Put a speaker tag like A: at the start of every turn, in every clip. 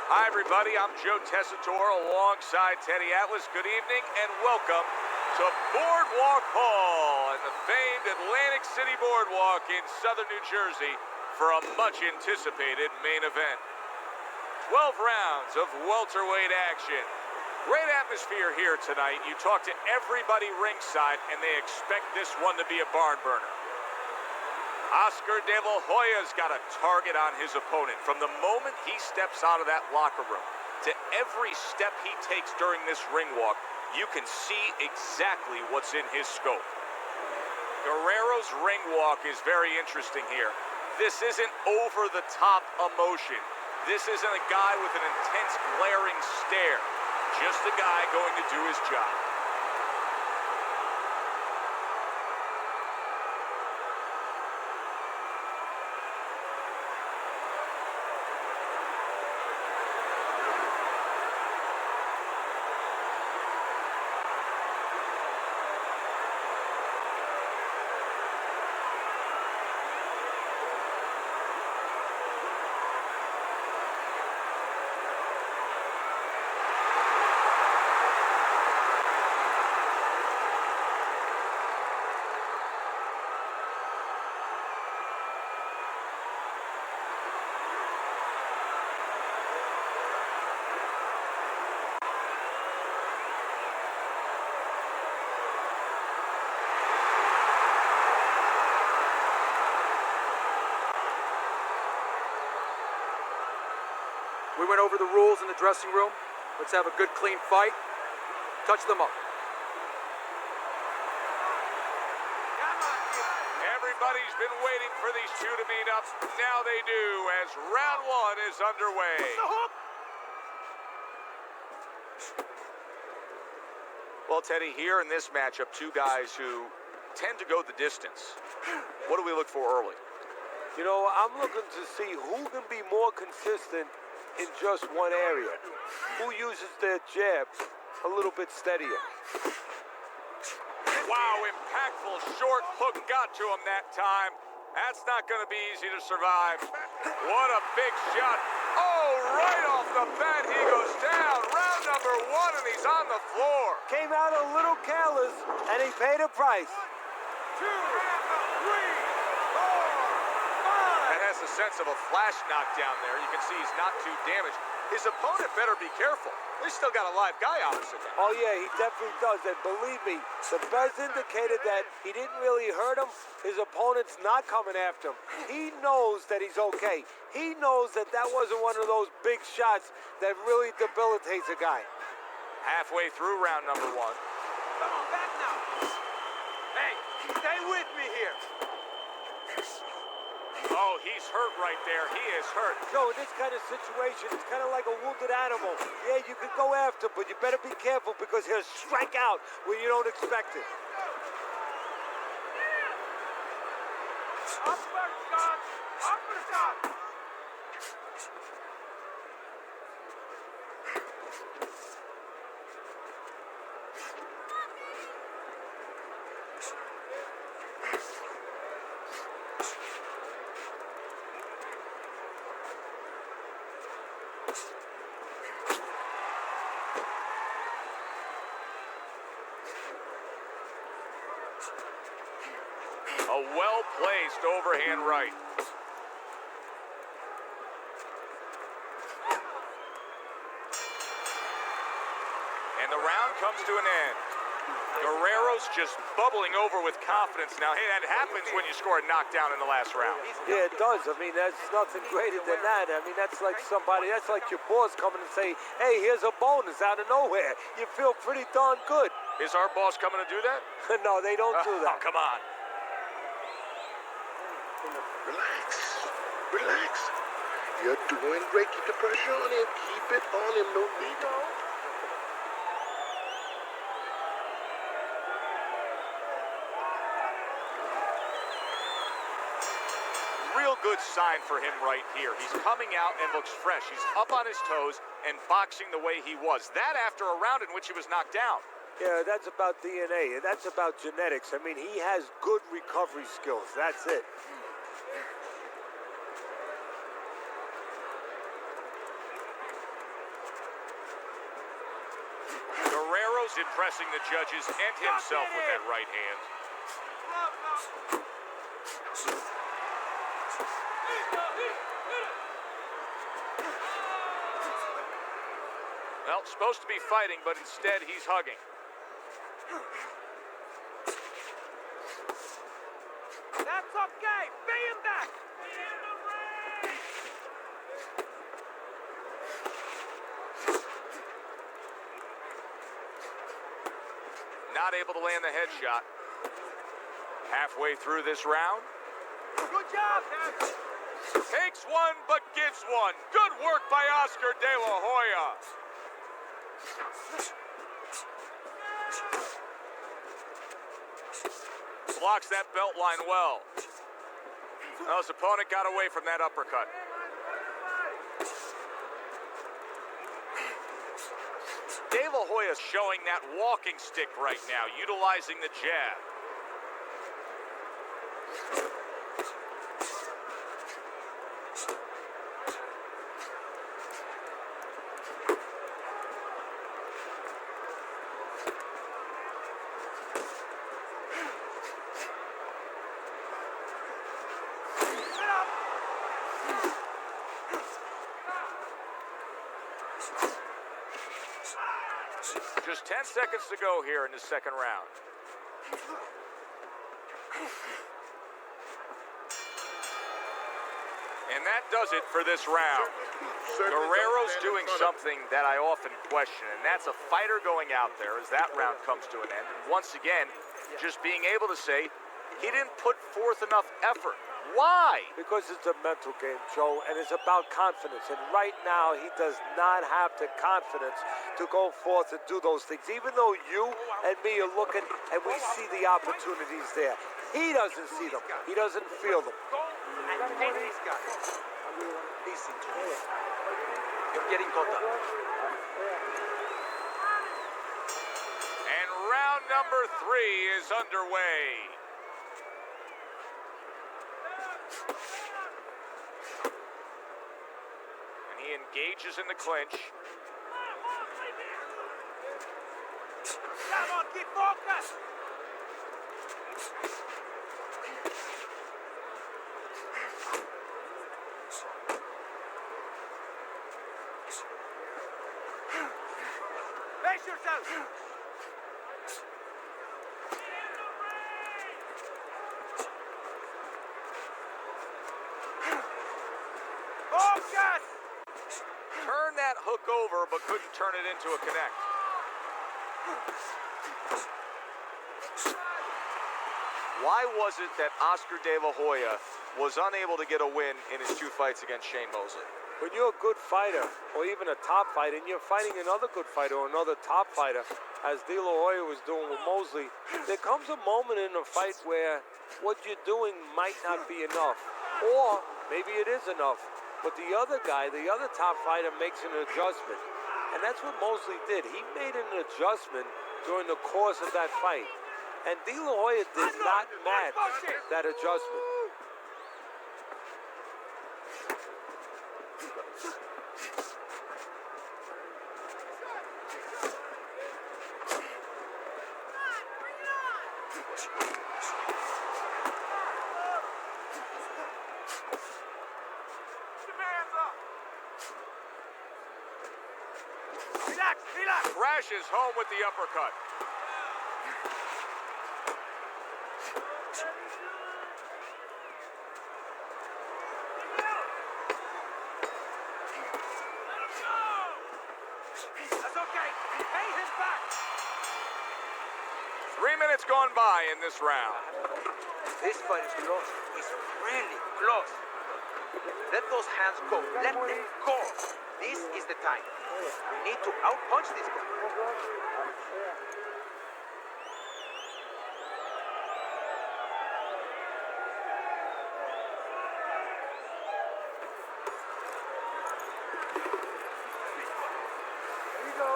A: Hi, everybody. I'm Joe Tessitore alongside Teddy Atlas. Good evening and welcome to Boardwalk Hall and the famed Atlantic City Boardwalk in southern New Jersey for a much-anticipated main event. 12 rounds of welterweight action. Great atmosphere here tonight. You talk to everybody ringside, and they expect this one to be a barn burner. Oscar De La Hoya's got a target on his opponent. From the moment he steps out of that locker room to every step he takes during this ring walk, you can see exactly what's in his scope. Guerrero's ring walk is very interesting here. This isn't over-the-top emotion. This isn't a guy with an intense, glaring stare. Just a guy going to do his job.
B: We went over the rules in the dressing room. Let's have a good, clean fight. Touch them up.
A: Everybody's been waiting for these two to meet up. Now they do, as round one is underway. Well, Teddy, here in this matchup, two guys who tend to go the distance. What do we look for early?
C: You know, I'm looking to see who can be more consistent in just one area. Who uses their jabs a little bit steadier.
A: Wow, impactful short hook got to him that time. That's not going to be easy to survive. What a big shot. Oh, right off the bat, he goes down. Round number one, and he's on the floor.
C: Came out a little careless, and he paid a price.
A: 1, 2, 3, 4, 5. That has the sense of a flash knockdown there. You can see he's not too damaged. His opponent better be careful. He's still got a live guy opposite him.
C: Oh, yeah, he definitely does. And believe me, the buzz indicated that he didn't really hurt him. His opponent's not coming after him. He knows that he's okay. He knows that that wasn't one of those big shots that really debilitates a guy.
A: Halfway through round number one.
C: Come on, back now. Hey, stay with me here.
A: Oh, he's hurt right there. He is hurt.
C: So in this kind of situation, it's kind of like a wounded animal. Yeah, you can go after, but you better be careful because he'll strike out when you don't expect it.
A: A well-placed overhand right. And the round comes to an end. Guerrero's just bubbling over with confidence now. Hey, that happens when you score a knockdown in the last round.
C: Yeah, it does. I mean, that's nothing greater than that. I mean, that's like somebody, that's like your boss coming and say, hey, here's a bonus out of nowhere. You feel pretty darn good.
A: Is our boss coming to do that?
C: No, they don't do that.
A: Oh, come on.
D: Relax. Relax. You're doing great. Keep the pressure on him. Keep it on him. No need to.
A: Real good sign for him right here. He's coming out and looks fresh. He's up on his toes and boxing the way he was. That after a round in which he was knocked down.
C: Yeah, that's about DNA. That's about genetics. I mean, he has good recovery skills. That's it.
A: He's impressing the judges and himself with that right hand. Well, supposed to be fighting, but instead he's hugging.
C: That's okay. Be in that.
A: Not able to land the headshot. Halfway through this round.
C: Good job.
A: Takes one, but gives one. Good work by Oscar De La Hoya. Blocks that belt line well. Well, his opponent got away from that uppercut. De La Hoya's showing that walking stick right now, utilizing the jab. Just 10 seconds to go here in the second round. And that does it for this round. Guerrero's doing something that I often question, and that's a fighter going out there as that round comes to an end. And once again, just being able to say he didn't put forth enough effort. Why?
C: Because it's a mental game, Joe, and it's about confidence. And right now, he does not have the confidence to go forth and do those things. Even though you and me are looking and we see the opportunities there, he doesn't see them. He doesn't feel them.
B: And take these guys. Easy. You're getting caught up.
A: And round number 3 is underway. And he engages in the clinch.
C: Come on, keep focused. Face yourself. Focus.
A: Turned that hook over, but couldn't turn it into a connect. Why was it that Oscar De La Hoya was unable to get a win in his 2 fights against Shane Mosley?
C: When you're a good fighter, or even a top fighter, and you're fighting another good fighter or another top fighter, as De La Hoya was doing with Mosley, there comes a moment in a fight where what you're doing might not be enough. Or maybe it is enough. But the other guy, the other top fighter, makes an adjustment. And that's what Mosley did. He made an adjustment during the course of that fight. And De La Hoya did not match that adjustment.
A: Crashes home with the uppercut.
C: That's okay. Pay him back.
A: 3 minutes gone by in this round.
B: This fight is close. It's really close. Let those hands go. Let them go. This is the time. We need to outpunch this guy.
C: There you go.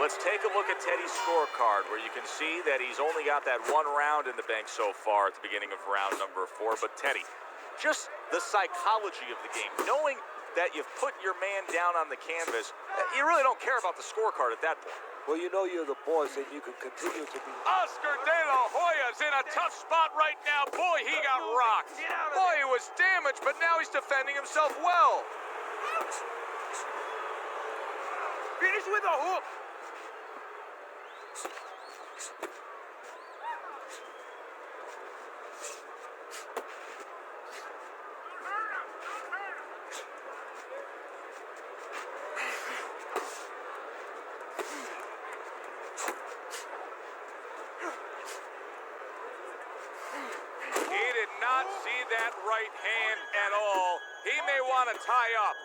A: Let's take a look at Teddy's scorecard, where you can see that he's only got that 1 round in the bank so far at the beginning of round number 4. But Teddy, just the psychology of the game. Knowing that you've put your man down on the canvas, you really don't care about the scorecard at that point.
C: Well, you know you're the boss and you can continue to be...
A: Oscar De La Hoya's in a tough spot right now. Boy, he got rocked. Boy, he was damaged, but now he's defending himself well.
B: Finish with a hook.
A: He did not see that right hand at all. He may want to tie up.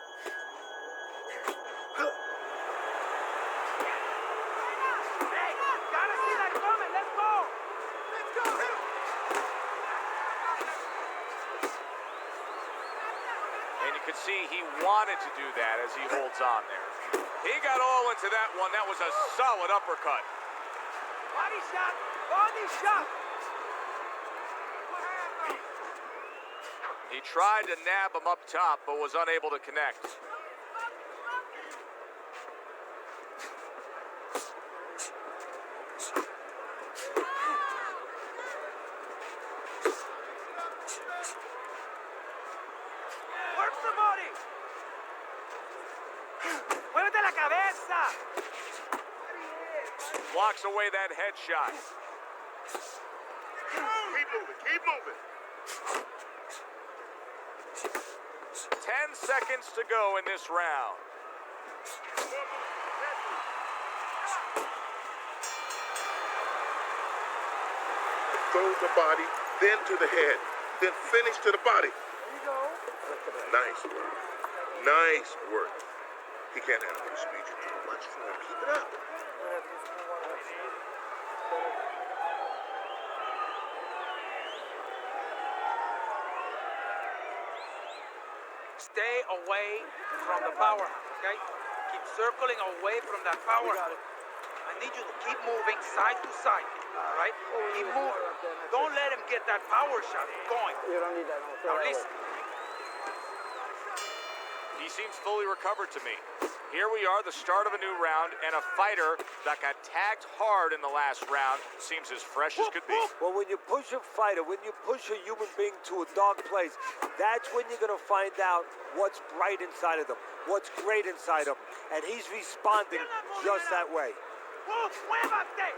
B: Hey, gotta see that coming. Let's go. Let's go.
A: And you could see he wanted to do that as he holds on there. He got all into that one. That was a solid uppercut.
B: Body shot. Body shot.
A: He tried to nab him up top, but was unable to connect.
B: Work the body. Muévete la cabeza.
A: Blocks away that headshot.
D: Keep moving, keep moving.
A: 10 seconds to go in this round.
D: Throw the body, then to the head, then finish to the body. Nice work. Nice work. He can't handle the speed. You're too much for him. Keep it up.
B: Stay away from the powerhouse, okay? Keep circling away from that powerhouse. I need you to keep moving side to side, all right? Keep moving. Don't let him get that power shot going.
E: You don't need that.
B: Now listen.
A: He seems fully recovered to me. Here we are, the start of a new round, and a fighter that got tagged hard in the last round seems as fresh as could be.
C: Well, when you push a fighter, when you push a human being to a dark place, that's when you're going to find out what's bright inside of them, what's great inside of them. And he's responding just that way.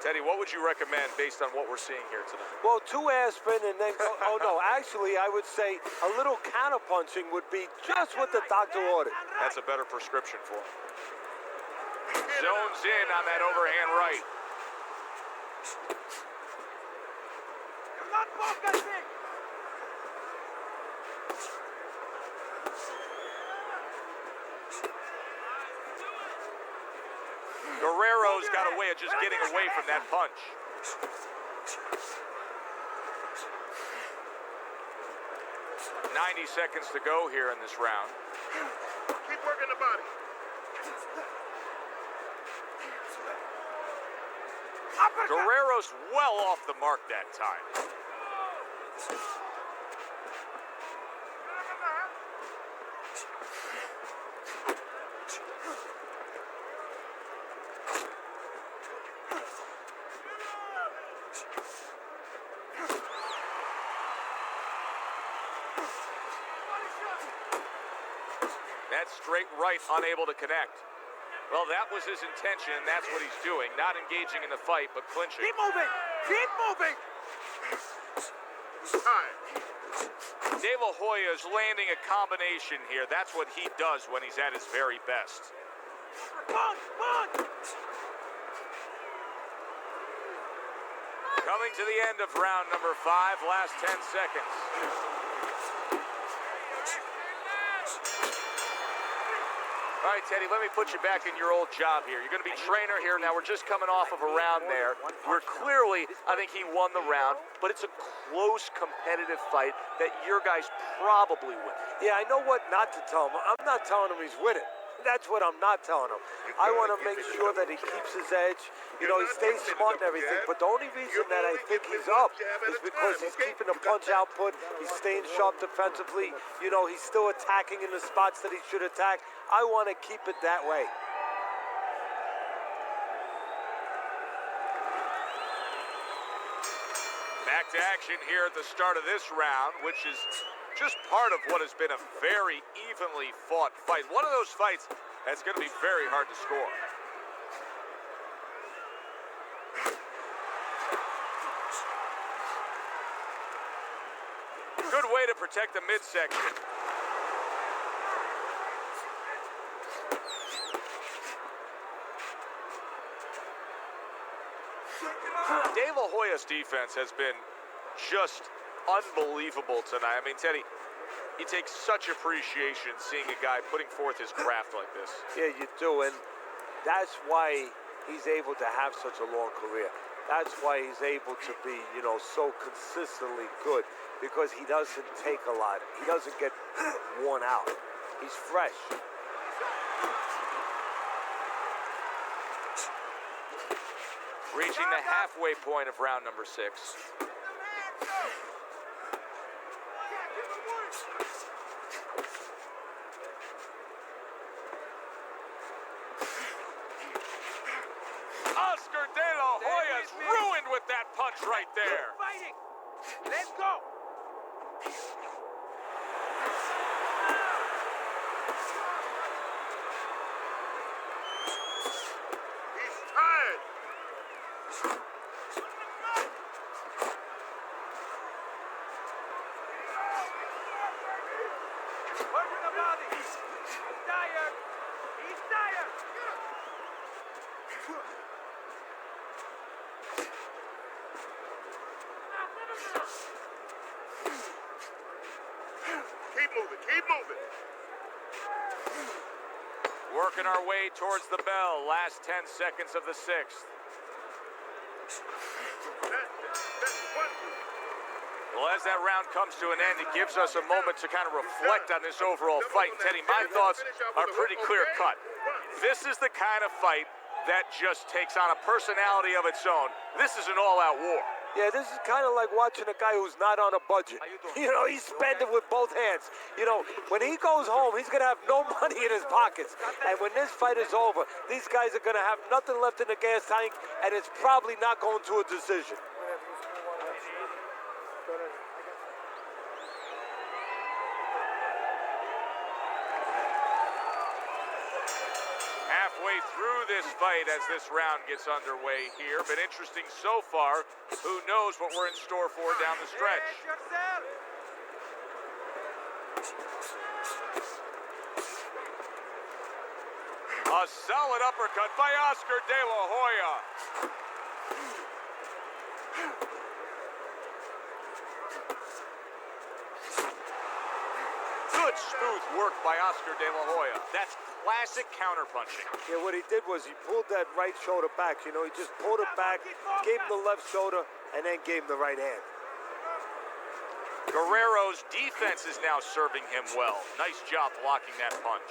A: Teddy, what would you recommend based on what we're seeing here tonight?
C: Well, 2 aspirin and then go, oh no, actually I would say a little counterpunching would be just what the doctor ordered.
A: That's a better prescription for him. Zones in on that overhand right. Guerrero's got a way of just getting away from that punch. "90 seconds to go here in this round.
D: Keep working the body.
A: Guerrero's well off the mark that time. That straight right unable to connect. Well, that was his intention, and that's what he's doing. Not engaging in the fight, but clinching.
B: Keep moving! Keep moving!
A: De La Hoya is landing a combination here. That's what he does when he's at his very best. Coming to the end of round number 5, last 10 seconds. All right, Teddy, let me put you back in your old job here. You're going to be trainer here. Now, we're just coming off of a round there where clearly, I think he won the round, but it's a close, competitive fight that your guys probably win.
C: Yeah, I know what not to tell him. I'm not telling him he's winning. That's what I'm not telling him. I want to make sure that he keeps his edge. You know, he stays smart and everything, but the only reason that I think he's up is because he's keeping the punch output, he's staying sharp defensively, you know, he's still attacking in the spots that he should attack. I want to keep it that way.
A: Back to action here at the start of this round, which is just part of what has been a very evenly fought fight. One of those fights that's going to be very hard to score. Good way to protect the midsection. De La Hoya's defense has been just unbelievable tonight. I mean, Teddy, he takes such appreciation seeing a guy putting forth his craft like this.
C: Yeah, you do, and that's why he's able to have such a long career. That's why he's able to be, you know, so consistently good, because he doesn't take a lot. He doesn't get worn out. He's fresh.
A: Reaching the halfway point of round number 6. Oscar De La Hoya's ruined with that punch right there.
B: Fighting. Let's go.
D: He's tired.
B: Working the body. He's tired. He's tired.
D: Keep moving. Keep moving.
A: Working our way towards the bell. Last 10 seconds of the 6th.
D: That's one.
A: Well, as that round comes to an end, it gives us a moment to kind of reflect on this overall fight. And Teddy, my thoughts are pretty clear cut. This is the kind of fight that just takes on a personality of its own. This is an all-out war.
C: Yeah, this is kind of like watching a guy who's not on a budget. You know, he's spending with both hands. You know, when he goes home, he's going to have no money in his pockets. And when this fight is over, these guys are going to have nothing left in the gas tank, and it's probably not going to a decision.
A: Halfway through this fight as this round gets underway here. Been interesting so far. Who knows what we're in store for down the stretch.
B: Yourself.
A: A solid uppercut by Oscar De La Hoya. Good smooth work by Oscar De La Hoya. That's classic counterpunching.
C: Yeah, what he did was he pulled that right shoulder back. You know, he just pulled it back, gave him the left shoulder, and then gave him the right hand.
A: Guerrero's defense is now serving him well. Nice job blocking that punch.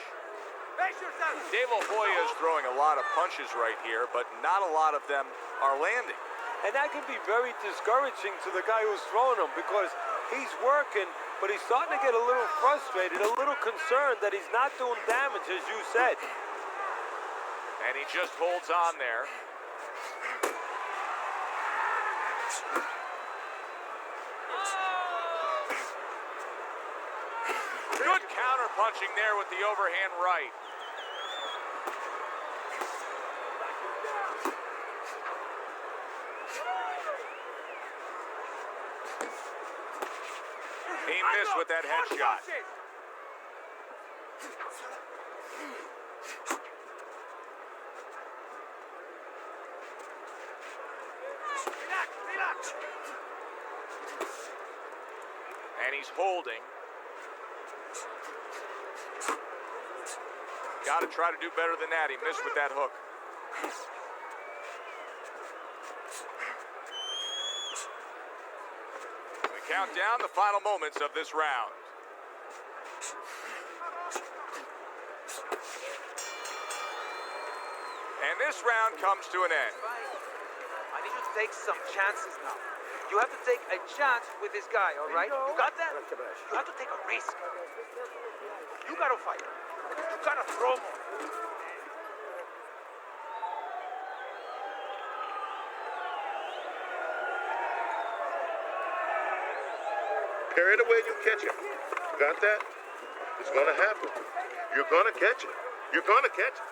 B: Face yourself.
A: De La Hoya is throwing a lot of punches right here, but not a lot of them are landing.
C: And that can be very discouraging to the guy who's throwing them, because he's working, but he's starting to get a little frustrated, a little concerned that he's not doing damage, as you said.
A: And he just holds on there. Good counter punching there with the overhand right. He missed with that headshot.
B: Relax, relax.
A: And he's holding. Got to try to do better than that. He missed with that hook. We count down the final moments of this round. And this round comes to an end.
B: I need you to take some chances now. You have to take a chance with this guy, all right? You got that? You have to take a risk. You got to fight. You got to throw more.
D: Carry it away and you catch it. Got that? It's gonna happen. You're gonna catch it. You're gonna catch it.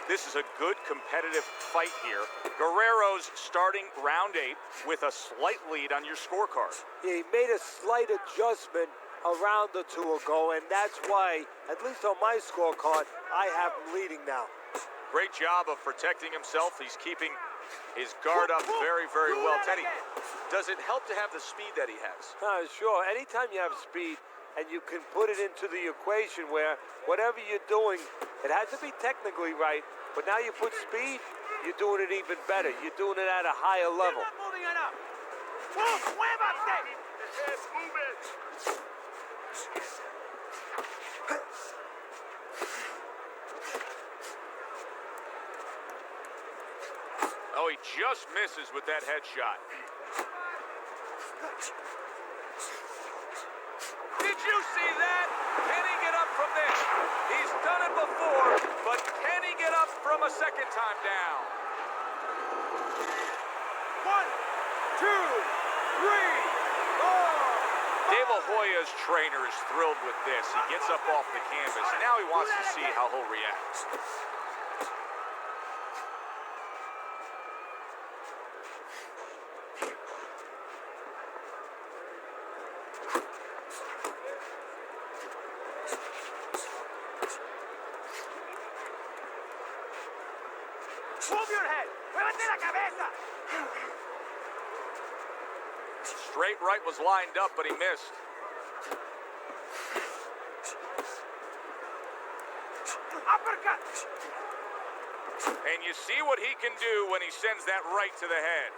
A: This is a good competitive fight here. Guerrero's starting round 8 with a slight lead on your scorecard.
C: Yeah, he made a slight adjustment a round or two ago, and that's why, at least on my scorecard, I have him leading now.
A: Great job of protecting himself. He's keeping his guard up very, very well. Teddy, does it help to have the speed that he has?
C: Sure. Anytime you have speed and you can put it into the equation where whatever you're doing, it has to be technically right, but now you put speed, you're doing it even better. You're doing it at a higher level.
B: You're not moving enough. Move, muévate.
D: Move it.
A: Oh, he just misses with that headshot. Did you see that? Can he get up from this? He's done it before, but can he get up from a second time down?
B: 1, 2, 3, 4.
A: De La Hoya's trainer is thrilled with this. He gets up off the canvas. Now he wants to see how he'll react.
B: Move your head. Muévate la cabeza.
A: Straight right was lined up, but he missed.
B: Uppercut.
A: And you see what he can do when he sends that right to the head.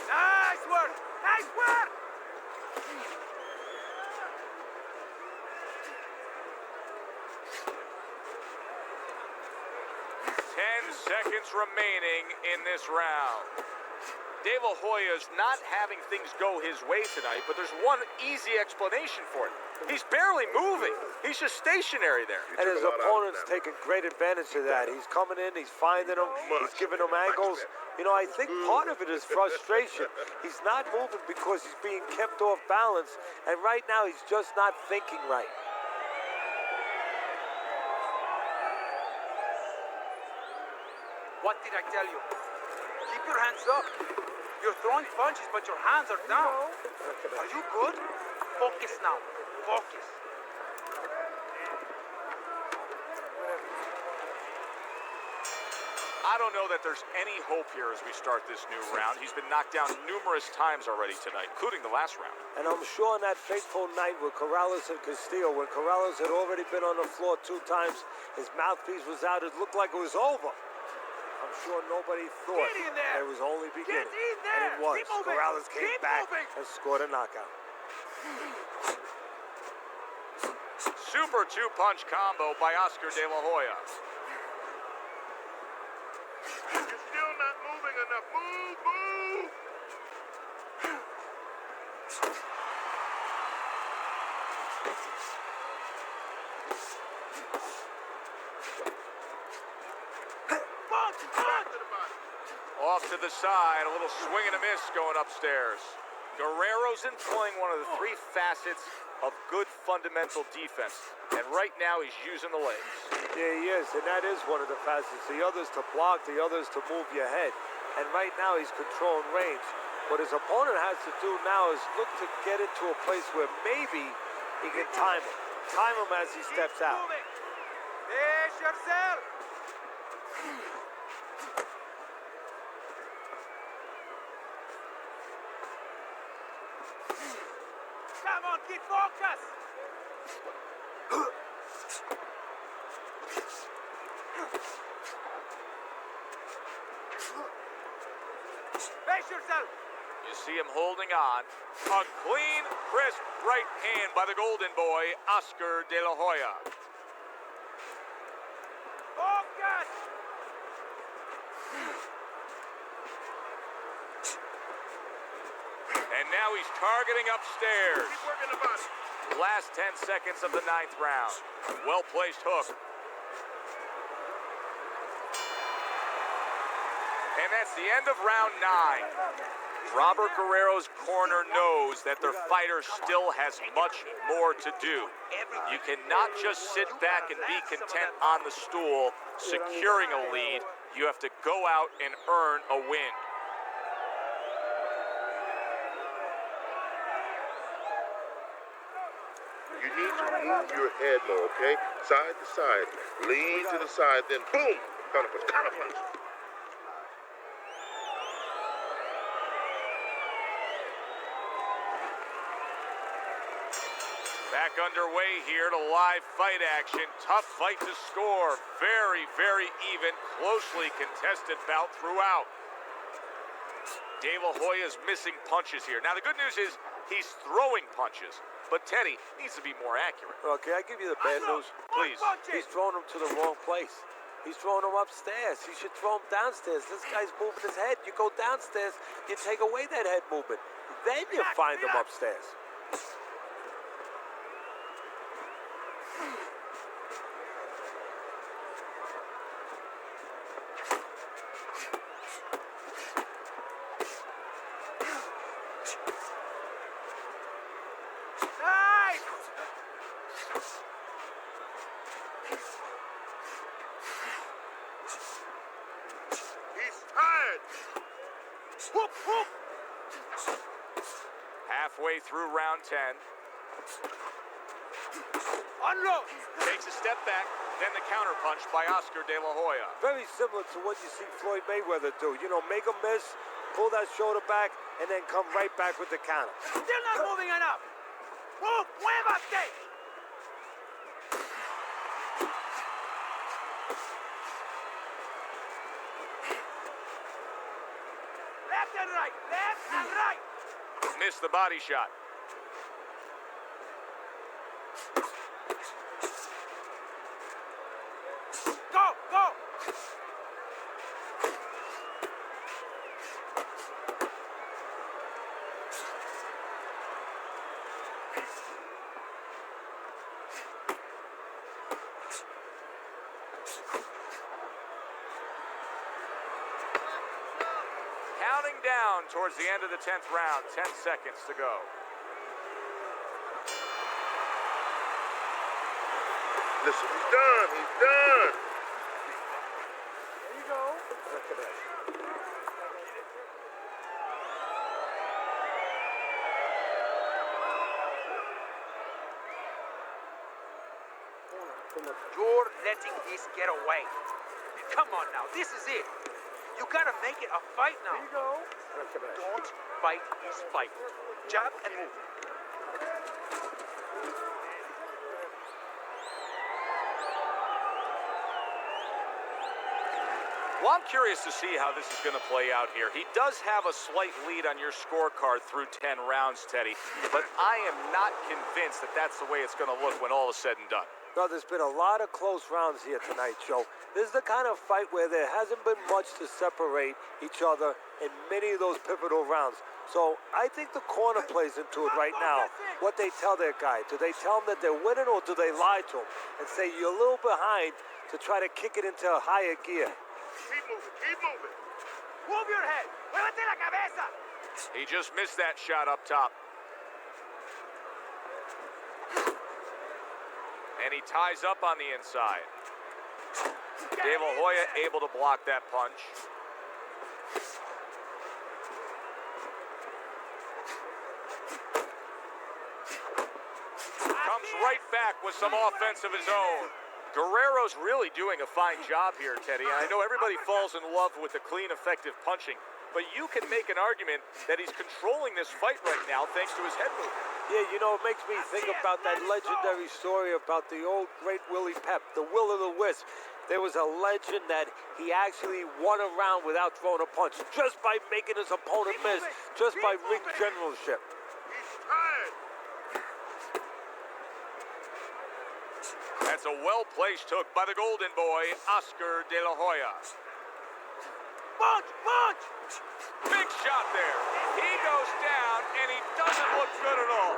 B: Nice work. Nice work.
A: Seconds remaining in this round. De La Hoya's not having things go his way tonight, but there's one easy explanation for it. He's barely moving. He's just stationary there.
C: And his opponent's taking great advantage of that. He's coming in, he's finding them, he's giving them angles. You know, I think part of it is frustration. He's not moving because he's being kept off balance, and right now he's just not thinking right.
B: What did I tell you? Keep your hands up. You're throwing punches, but your hands are down. Are you good? Focus now. Focus.
A: I don't know that there's any hope here as we start this new round. He's been knocked down numerous times already tonight, including the last round.
C: And I'm sure on that fateful night with Corrales and Castillo, when Corrales had already been on the floor 2 times, his mouthpiece was out, it looked like it was over. I'm sure nobody thought it was only beginning. And it was. Corrales came back and scored a knockout.
A: Super 2-punch combo by Oscar De La Hoya.
D: You're still not moving enough. Move, move.
A: Off to the side, a little swing and a miss going upstairs. Guerrero's employing one of the 3 facets of good fundamental defense, and right now he's using the legs.
C: Yeah, he is, and that is one of the facets. The others to block, the others to move your head. And right now he's controlling range. What his opponent has to do now is look to get into a place where maybe he can time him. Time him as he steps out.
B: Fish yourself. Come on, keep focus. Face yourself.
A: You see him holding on. A clean, crisp right hand by the golden boy, Oscar De La Hoya.
B: Focus!
A: And now he's targeting upstairs.
D: Keep working the body.
A: Last 10 seconds of the 9th round. Well-placed hook. And that's the end of round 9. Robert Guerrero's corner knows that their fighter still has much more to do. You cannot just sit back and be content on the stool, securing a lead. You have to go out and earn a win.
D: You need to move your head more, okay? Side to side. Lean to the side, then boom! Counter punch, counter punch.
A: Back underway here to live fight action. Tough fight to score. Very, very even, closely contested bout throughout. De La Hoya's missing punches here. Now, the good news is he's throwing punches, but Teddy needs to be more accurate.
C: Well, can I give you the bad news?
A: Please.
C: He's throwing them to the wrong place. He's throwing them upstairs. You should throw them downstairs. This guy's moving his head. You go downstairs, you take away that head movement. Then you find them upstairs.
A: Halfway through round 10.
B: Unload!
A: Takes a step back, then the counter punch by Oscar De La Hoya.
C: Very similar to what you see Floyd Mayweather do. You know, make a miss, pull that shoulder back, and then come right back with the counter.
B: Still not moving enough! Move! Muévate! Left and right! Left and right!
A: Missed the body shot.
B: Go! Go!
A: Counting down towards the end of the 10th round. 10 seconds to go.
D: Listen, he's done. He's done.
C: There you go. Look at that.
B: You're letting this get away. Come on now, this is it. You gotta make it a fight now.
C: There you go. Look at that.
B: Don't fight his fight. Jab and move.
A: Well, I'm curious to see how this is going to play out here. He does have a slight lead on your scorecard through 10 rounds, Teddy, but I am not convinced that that's the way it's going to look when all is said and done.
C: No, there's been a lot of close rounds here tonight, Joe. This is the kind of fight where there hasn't been much to separate each other in many of those pivotal rounds. So I think the corner plays into it right now. What they tell their guy. Do they tell him that they're winning, or do they lie to him and say you're a little behind to try to kick it into a higher gear?
D: Keep moving. Keep moving.
B: Move your head. Muévete la cabeza.
A: He just missed that shot up top. And he ties up on the inside. De La Hoya able to block that punch. Comes right back with some offense of his own. Guerrero's really doing a fine job here, Teddy. I know everybody falls in love with the clean, effective punching, but you can make an argument that he's controlling this fight right now thanks to his head movement.
C: Yeah, you know, it makes me think about that legendary story about the old great Willie Pep, the Will o' the Wisp. There was a legend that he actually won a round without throwing a punch, just by making his opponent miss, just by ring generalship.
D: He's tired.
A: That's a well-placed hook by the Golden Boy, Oscar De La Hoya.
B: Punch! Punch!
A: Big shot there. He goes down, and he doesn't look good at all.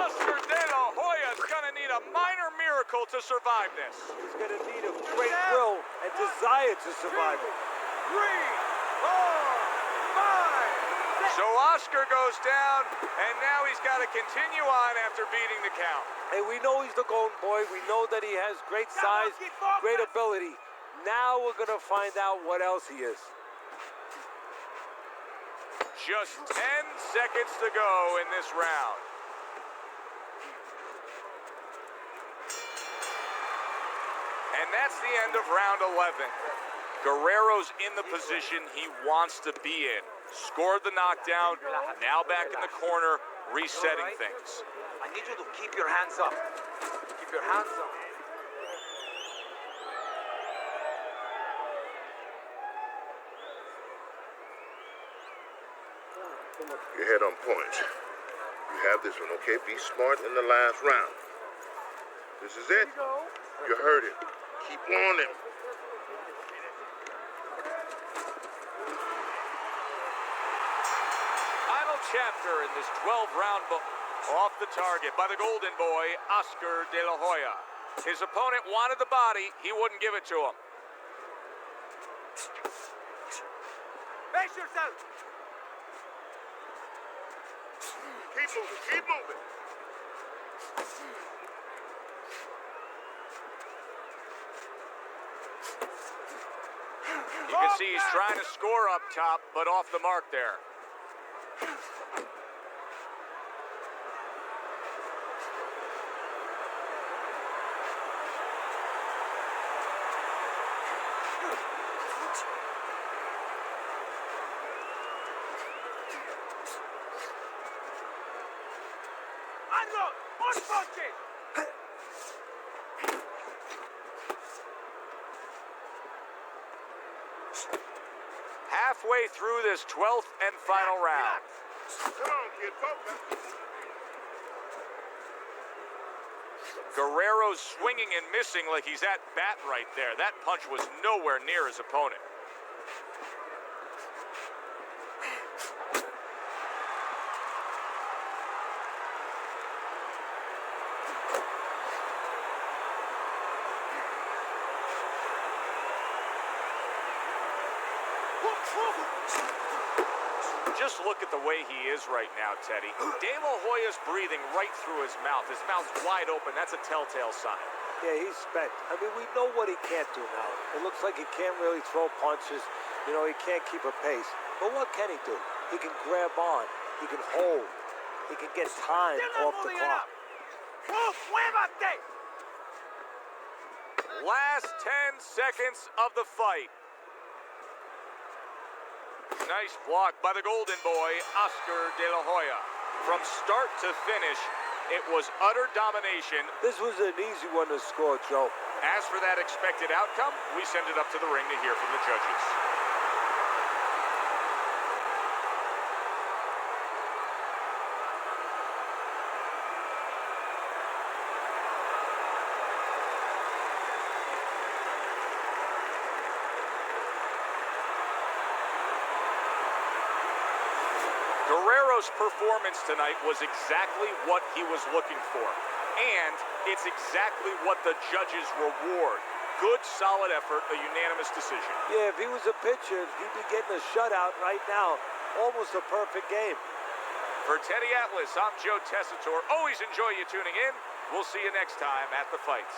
A: Oscar De La Hoya is going to need a minor miracle to survive this.
C: He's going to need a great will and desire to survive it.
B: 3, 4, 5, 6.
A: So Oscar goes down, and now he's got to continue on after beating the count.
C: Hey, we know he's the Golden Boy. We know that he has great size, great ability. Now we're going to find out what else he is.
A: Just 10 seconds to go in this round. And that's the end of round 11. Guerrero's in the position he wants to be in. Scored the knockdown, now back in the corner, resetting things.
B: I need you to keep your hands up. Keep your hands up.
D: Your head on point. You have this one, okay? Be smart in the last round. This is it. You heard it. Keep on him.
A: Final chapter in this 12-round book. Off the target by the Golden Boy, Oscar De La Hoya. His opponent wanted the body. He wouldn't give it to him.
B: Face yourself.
D: Keep moving. Keep moving.
A: You can see he's trying to score up top, but off the mark there.
B: Unload! Unpunch it!
A: Halfway through this 12th and final round.
D: Come on, kid. Focus.
A: Guerrero's swinging and missing like he's at bat right there. That punch was nowhere near his opponent. Just look at the way he is right now, Teddy. De La Hoya's breathing right through his mouth. His mouth's wide open. That's a telltale sign.
C: Yeah, he's spent. I mean, we know what he can't do now. It looks like he can't really throw punches. You know, he can't keep a pace. But what can he do? He can grab on. He can hold. He can get time off the clock.
B: Muévate!
A: Last 10 seconds of the fight. Nice block by the Golden Boy, Oscar De La Hoya. From start to finish, it was utter domination.
C: This was an easy one to score, Joe.
A: As for that expected outcome, we send it up to the ring to hear from the judges. Guerrero's performance tonight was exactly what he was looking for. And it's exactly what the judges reward. Good, solid effort, a unanimous decision.
C: Yeah, if he was a pitcher, he'd be getting a shutout right now. Almost a perfect game.
A: For Teddy Atlas, I'm Joe Tessitore. Always enjoy you tuning in. We'll see you next time at the fights.